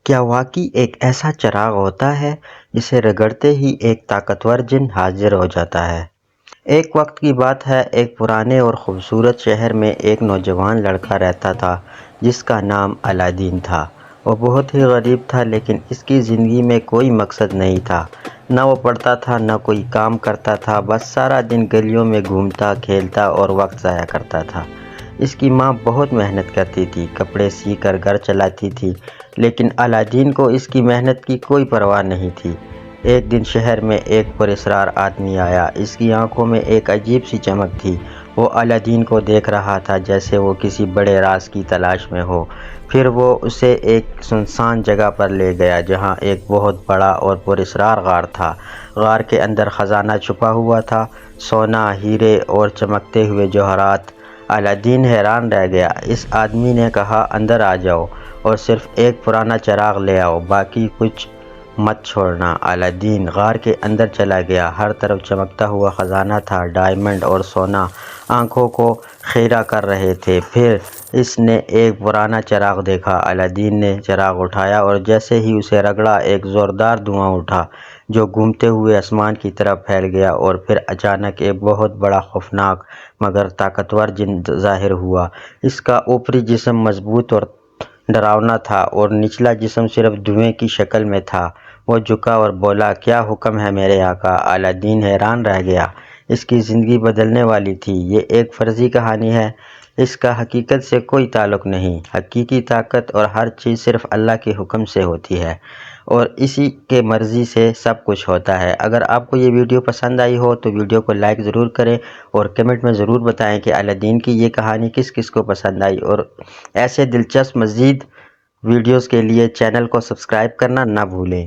کیا واقعی ایک ایسا چراغ ہوتا ہے جسے رگڑتے ہی ایک طاقتور جن حاضر ہو جاتا ہے؟ ایک وقت کی بات ہے، ایک پرانے اور خوبصورت شہر میں ایک نوجوان لڑکا رہتا تھا جس کا نام الادین تھا۔ وہ بہت ہی غریب تھا، لیکن اس کی زندگی میں کوئی مقصد نہیں تھا۔ نہ وہ پڑھتا تھا، نہ کوئی کام کرتا تھا، بس سارا دن گلیوں میں گھومتا، کھیلتا اور وقت ضائع کرتا تھا۔ اس کی ماں بہت محنت کرتی تھی، کپڑے سی کر گھر چلاتی تھی، لیکن الادین کو اس کی محنت کی کوئی پرواہ نہیں تھی۔ ایک دن شہر میں ایک پراسرار آدمی آیا۔ اس کی آنکھوں میں ایک عجیب سی چمک تھی۔ وہ الادین کو دیکھ رہا تھا جیسے وہ کسی بڑے راز کی تلاش میں ہو۔ پھر وہ اسے ایک سنسان جگہ پر لے گیا جہاں ایک بہت بڑا اور پراسرار غار تھا۔ غار کے اندر خزانہ چھپا ہوا تھا، سونا، ہیرے اور چمکتے ہوئے جواہرات۔ الادین حیران رہ گیا۔ اس آدمی نے کہا، اندر آ جاؤ اور صرف ایک پرانا چراغ لے آؤ، باقی کچھ مت چھوڑنا۔ الادین غار کے اندر چلا گیا۔ ہر طرف چمکتا ہوا خزانہ تھا، ڈائمنڈ اور سونا آنکھوں کو خیرہ کر رہے تھے۔ پھر اس نے ایک پرانا چراغ دیکھا۔ الادین نے چراغ اٹھایا اور جیسے ہی اسے رگڑا، ایک زوردار دھواں اٹھا جو گھومتے ہوئے آسمان کی طرف پھیل گیا، اور پھر اچانک ایک بہت بڑا، خوفناک مگر طاقتور جن ظاہر ہوا۔ اس کا اوپری جسم مضبوط اور ڈراؤنا تھا، اور نچلا جسم صرف دھوئیں کی شکل میں تھا۔ وہ جھکا اور بولا، کیا حکم ہے میرے آقا؟ الادین حیران رہ گیا۔ اس کی زندگی بدلنے والی تھی۔ یہ ایک فرضی کہانی ہے، اس کا حقیقت سے کوئی تعلق نہیں۔ حقیقی طاقت اور ہر چیز صرف اللہ کے حکم سے ہوتی ہے، اور اسی کے مرضی سے سب کچھ ہوتا ہے۔ اگر آپ کو یہ ویڈیو پسند آئی ہو تو ویڈیو کو لائک ضرور کریں، اور کمنٹ میں ضرور بتائیں کہ الادین کی یہ کہانی کس کس کو پسند آئی، اور ایسے دلچسپ مزید ویڈیوز کے لیے چینل کو سبسکرائب کرنا نہ بھولیں۔